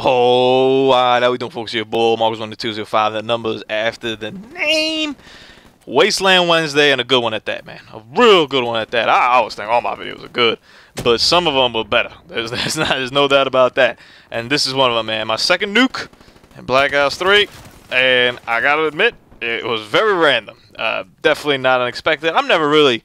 Yo, how we doing, folks? Your boy Marcus12205. The numbers after the name. Wasteland Wednesday, and a good one at that, man. A real good one at that. I always think all my videos are good, but some of them were better. There's no doubt about that. And this is one of them, man. My second nuke in Black Ops 3, and I gotta admit, it was very random. Definitely not unexpected. I'm never really.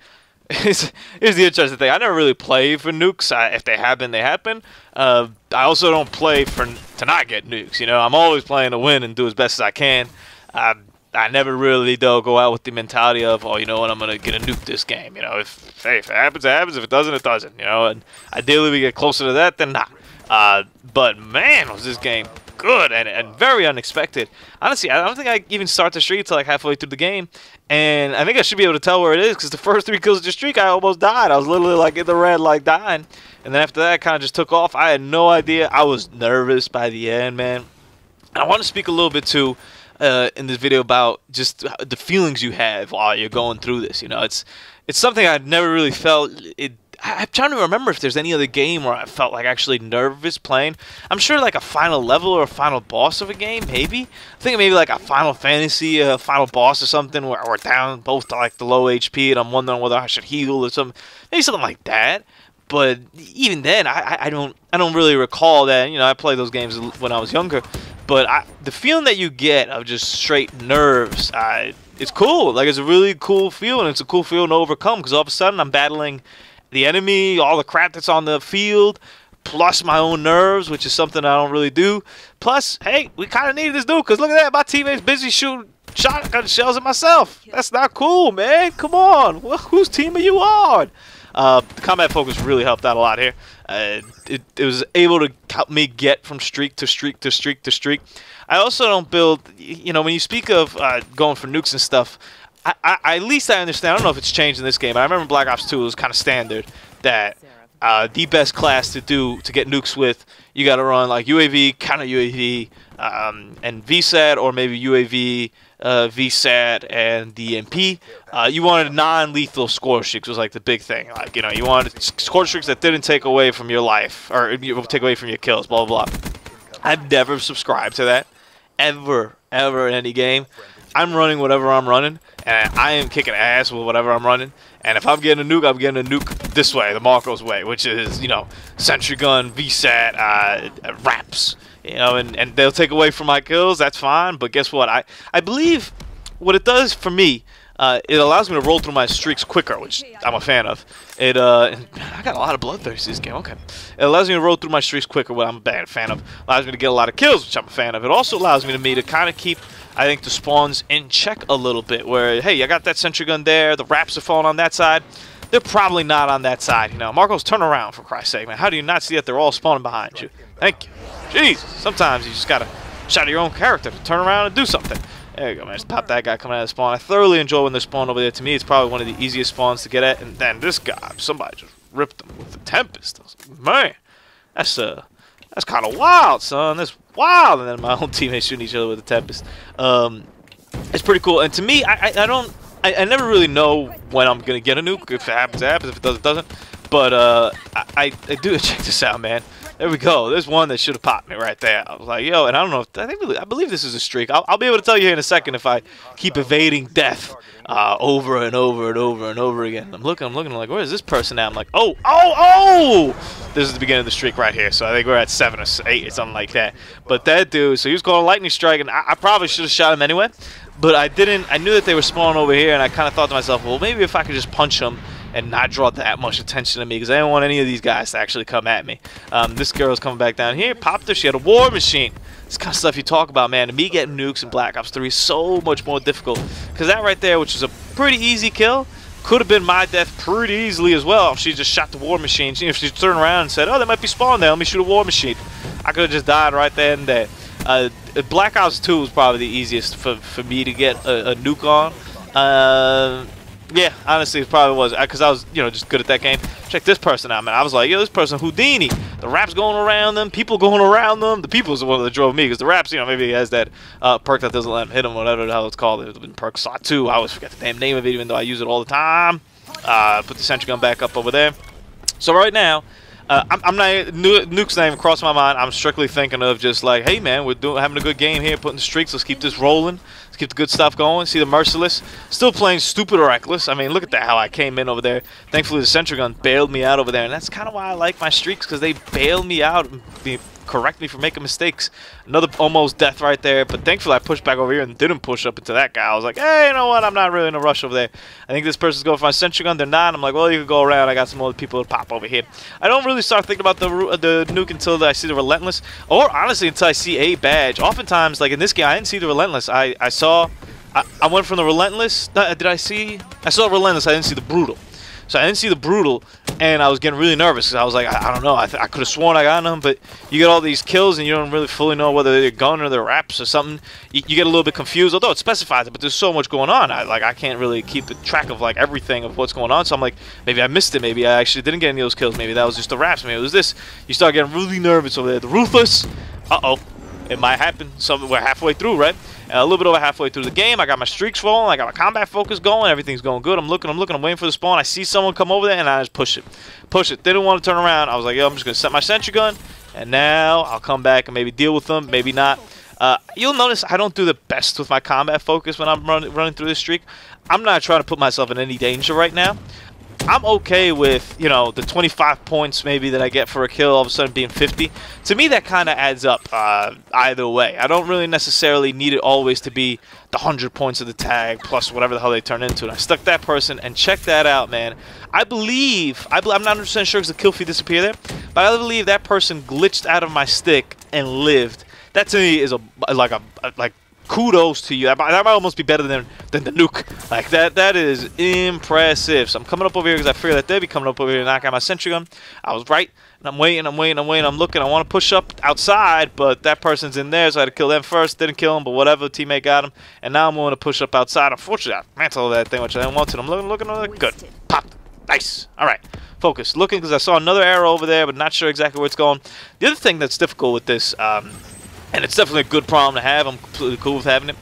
Here's the interesting thing. I never really play for nukes. If they happen, they happen. I also don't play to not get nukes. You know, I'm always playing to win and do as best as I can. I never really, though, go out with the mentality of, oh, you know what, I'm gonna get a nuke this game. You know, if it happens, it happens. If it doesn't, it doesn't. You know, and ideally we get closer to that than not. But man, was this game good and very unexpected. Honestly, I don't think I even start the streak until like halfway through the game, and I think I should be able to tell where it is because the first 3 kills of the streak, I almost died. I was literally like in the red, like dying, and then after that, kind of just took off. I had no idea. I was nervous by the end, man. And I want to speak a little bit too in this video about just the feelings you have while you're going through this. You know, it's something I've never really felt. I'm trying to remember if there's any other game where I felt like actually nervous playing. I'm sure like a final level or a final boss of a game, maybe. I think maybe like a Final Fantasy, final boss or something where we're down both to like the low HP and I'm wondering whether I should heal or something. Maybe something like that. But even then, I don't really recall that. You know, I played those games when I was younger. But the feeling that you get of just straight nerves, it's cool. Like, it's a really cool feeling. It's a cool feeling to overcome because all of a sudden I'm battling the enemy, all the crap that's on the field, plus my own nerves, which is something I don't really do. Plus, hey, we kind of needed this dude because look at that. My teammate's busy shooting shotgun shells at myself. That's not cool, man. Come on. Whose team are you on? The combat focus really helped out a lot here. It was able to help me get from streak to streak to streak to streak. I also don't build, you know, when you speak of going for nukes and stuff, at least I understand. I don't know if it's changed in this game. I remember Black Ops 2 it was kind of standard that the best class to get nukes with, you got to run like UAV, counter UAV, and VSAT, or maybe UAV, VSAT, and DMP. You wanted non-lethal score streaks was like the big thing. Like, you know, you wanted score streaks that didn't take away from your life or take away from your kills. Blah blah blah. I've never subscribed to that ever in any game. I'm running whatever I'm running, and I am kicking ass with whatever I'm running. And if I'm getting a nuke, I'm getting a nuke this way, the Marco's way, which is, you know, sentry gun, VSAT, wraps. You know, and they'll take away from my kills. That's fine. But guess what? I believe what it does for me, it allows me to roll through my streaks quicker, which I'm a fan of. I got a lot of bloodthirst this game. Okay, it allows me to roll through my streaks quicker, what I'm a bad fan of. Allows me to get a lot of kills, which I'm a fan of. It also allows me to kind of keep, I think, the spawns in check a little bit. Where, hey, I got that sentry gun there. The wraps are falling on that side. They're probably not on that side. You know, Marcos, turn around for Christ's sake, man. How do you not see that they're all spawning behind you? Thank you. Jeez, sometimes you just gotta shadow your own character to turn around and do something. There you go, man. Just pop that guy coming out of the spawn. I thoroughly enjoy when they're spawned over there. To me, it's probably one of the easiest spawns to get at. And then this guy, somebody just ripped him with the Tempest. I was like, man, that's kind of wild, son. That's wild. And then my own teammates shooting each other with the Tempest. It's pretty cool. And to me, I never really know when I'm gonna get a nuke. If it happens, it happens. If it doesn't, it doesn't. But I do check this out, man. There we go. There's one that should have popped me right there. I was like, yo, and I don't know if I believe this is a streak. I'll be able to tell you in a second if I keep evading death over and over and over and over again. I'm looking like, where is this person at? I'm like, oh! This is the beginning of the streak right here. So I think we're at 7 or 8 or something like that. But that dude, so he was going lightning strike, and I probably should have shot him anyway. But I didn't. I knew that they were spawning over here, and I kind of thought to myself, well, maybe if I could just punch him and not draw that much attention to me, because I don't want any of these guys to actually come at me. This girl's coming back down here. Popped her. She had a war machine. This kind of stuff you talk about, man. And me getting nukes in Black Ops 3 is so much more difficult. Because that right there, which is a pretty easy kill, could have been my death pretty easily as well if she just shot the war machine. If she turned around and said, oh, they might be spawned there. Let me shoot a war machine. I could have just died right there and there. Black Ops 2 was probably the easiest for me to get a nuke on. Yeah, honestly, it probably was because I was, you know, just good at that game. Check this person out, man. I was like, yo, this person Houdini. The raps going around them, people going around them. The people's the one that drove me because the raps, you know, maybe he has that perk that doesn't let him hit him, whatever the hell it's called. It's been perk slot 2. I always forget the damn name of it, even though I use it all the time. Put the sentry gun back up over there. So right now, I'm not nuke's not even crossing my mind. I'm strictly thinking of just like, hey man, we're having a good game here, putting the streaks. Let's keep this rolling. Let's keep the good stuff going. See the merciless, still playing stupid or reckless. I mean, look at that how I came in over there. Thankfully, the sentry gun bailed me out over there, and that's kind of why I like my streaks, because they bail me out and correct me for making mistakes. Another almost death right there, but thankfully I pushed back over here and didn't push up into that guy. I was like, hey, you know what? I'm not really in a rush over there. I think this person's going for my sentry gun. They're not. I'm like, well, you can go around. I got some other people to pop over here. I don't really start thinking about the nuke until I see the relentless, or honestly until I see a badge. Oftentimes, like in this game, I didn't see the relentless. I went from the relentless. I saw relentless. I didn't see the brutal. So I didn't see the brutal, and I was getting really nervous because I was like, I don't know, I could have sworn I got them, but you get all these kills and you don't really fully know whether they're gun or they're wraps or something. You get a little bit confused, although it specifies it, but there's so much going on. I can't really keep track of like everything of what's going on. So I'm like, maybe I missed it. Maybe I actually didn't get any of those kills. Maybe that was just the wraps. Maybe it was this. You start getting really nervous over there. The ruthless. It might happen. So we're halfway through, right? A little bit over halfway through the game. I got my streaks rolling. I got my combat focus going. Everything's going good. I'm looking. I'm waiting for the spawn. I see someone come over there, and I just push it. Didn't want to turn around. I was like, yo, I'm just going to set my sentry gun, and now I'll come back and maybe deal with them, maybe not. You'll notice I don't do the best with my combat focus when I'm running through this streak. I'm not trying to put myself in any danger right now. I'm okay with, you know, the 25 points maybe that I get for a kill all of a sudden being 50. To me, that kind of adds up either way. I don't really necessarily need it always to be the 100 points of the tag plus whatever the hell they turn into. And I stuck that person, and check that out, man. I'm not 100% sure because the kill feed disappeared there, but I believe that person glitched out of my stick and lived. That to me is like kudos to you. That might almost be better than the nuke. Like that is impressive. So I'm coming up over here because I figured that they'd be coming up over here to knock out my sentry gun. I was right, and I'm waiting. I'm looking. I want to push up outside, but that person's in there, so I had to kill them first. Didn't kill him, but whatever. Teammate got him, and now I'm going to push up outside. Unfortunately, I mantled that thing, which I didn't want to. I'm looking. Good. Pop. Nice. All right. Focus. Looking because I saw another arrow over there, but not sure exactly where it's going. The other thing that's difficult with this, and it's definitely a good problem to have, I'm completely cool with having it,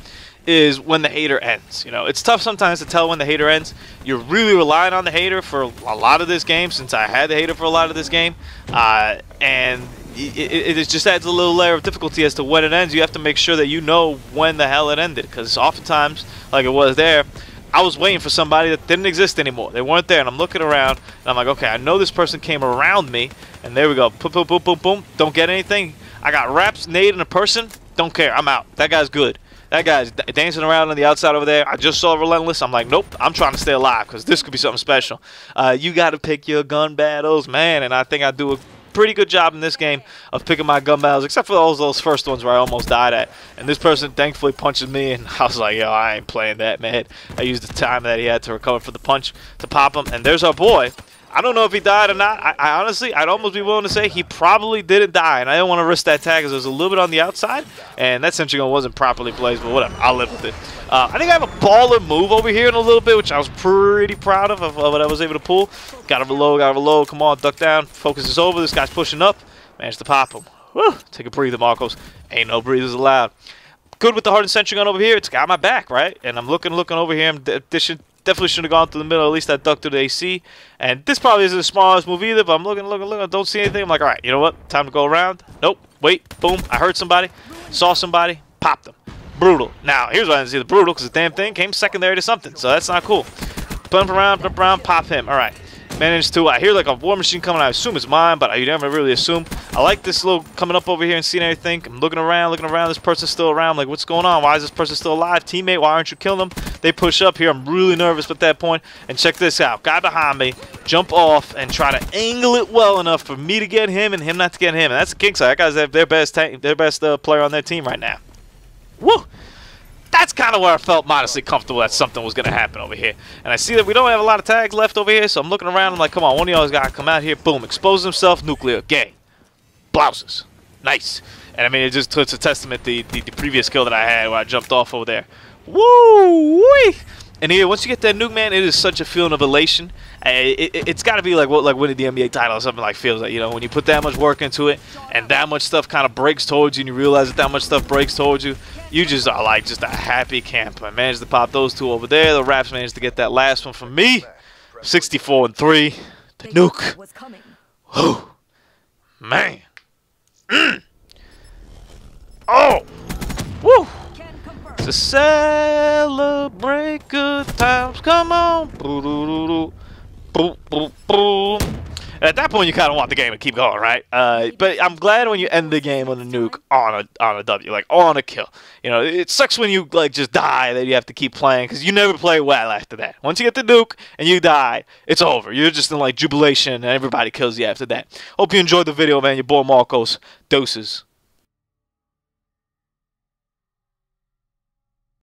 is when the hater ends. You know, it's tough sometimes to tell when the hater ends. You're really relying on the hater for a lot of this game, since I had the hater for a lot of this game, and it just adds a little layer of difficulty as to when it ends. You have to make sure that you know when the hell it ended, because oftentimes, like it was there, I was waiting for somebody that didn't exist anymore. They weren't there, and I'm looking around, and I'm like, okay, I know this person came around me, and there we go. Boom, boom, boom, boom, boom. Don't get anything. I got wraps, nade, and a person. Don't care. I'm out. That guy's good. That guy's dancing around on the outside over there. I just saw Relentless. I'm like, nope. I'm trying to stay alive because this could be something special. You got to pick your gun battles, man, and I think I do a pretty good job in this game of picking my gun battles, except for those first ones where I almost died at. And this person thankfully punches me, and I was like, yo, I ain't playing that, man. I used the time that he had to recover for the punch to pop him, and there's our boy. I don't know if he died or not. I honestly, I'd almost be willing to say he probably didn't die, and I don't want to risk that tag because it was a little bit on the outside, and that sentry gun wasn't properly placed, but whatever. I'll live with it. I think I have a baller move over here in a little bit, which I was pretty proud of what I was able to pull. Got to reload. Come on, duck down. Focus is over. This guy's pushing up. Managed to pop him. Whew. Take a breather, Marcos. Ain't no breathers allowed. Good with the hardened sentry gun over here. It's got my back, right? And I'm looking over here. I'm definitely shouldn't have gone through the middle. At least I ducked through the AC. And this probably isn't the smallest move either, but I'm looking. I don't see anything. I'm like, all right, you know what? Time to go around. Nope. Wait. Boom. I heard somebody. Saw somebody. Popped them. Brutal. Now, here's why I didn't see the brutal, because the damn thing came secondary to something. So that's not cool. Bump around, pop him. All right. Managed to, I hear like a war machine coming. I assume it's mine, but you never really assume. I like this little coming up over here and seeing everything. I'm looking around. This person's still around. I'm like, what's going on? Why is this person still alive? Teammate, why aren't you killing them? They push up here. I'm really nervous at that point. And check this out. Guy behind me, jump off and try to angle it well enough for me to get him and him not to get him. And that's the king side. That guy's their best player on their team right now. Woo! That's kind of where I felt modestly comfortable that something was going to happen over here. And I see that we don't have a lot of tags left over here, so I'm looking around. I'm like, come on, one of y'all got to come out here. Boom, expose himself, nuclear, gang. Blouses. Nice. And I mean, it's a testament to the previous kill that I had where I jumped off over there. Woo-wee! And here, once you get that nuke, man, it is such a feeling of elation. It's got to be like winning the NBA title or something like feels like, you know, when you put that much work into it and that much stuff kind of breaks towards you and you realize that much stuff breaks towards you, you just are like just a happy camper. I managed to pop those two over there. The Raps managed to get that last one from me. 64-3. The nuke. Whew. Man. Oh. Woo. To celebrate good times. Come on. Boom, boom, boom. At that point, you kind of want the game to keep going, right? But I'm glad when you end the game on a nuke on a W, like on a kill. You know, it sucks when you like just die that you have to keep playing because you never play well after that. Once you get the nuke and you die, it's over. You're just in like jubilation and everybody kills you after that. Hope you enjoyed the video, man. Your boy Marcos. Doses.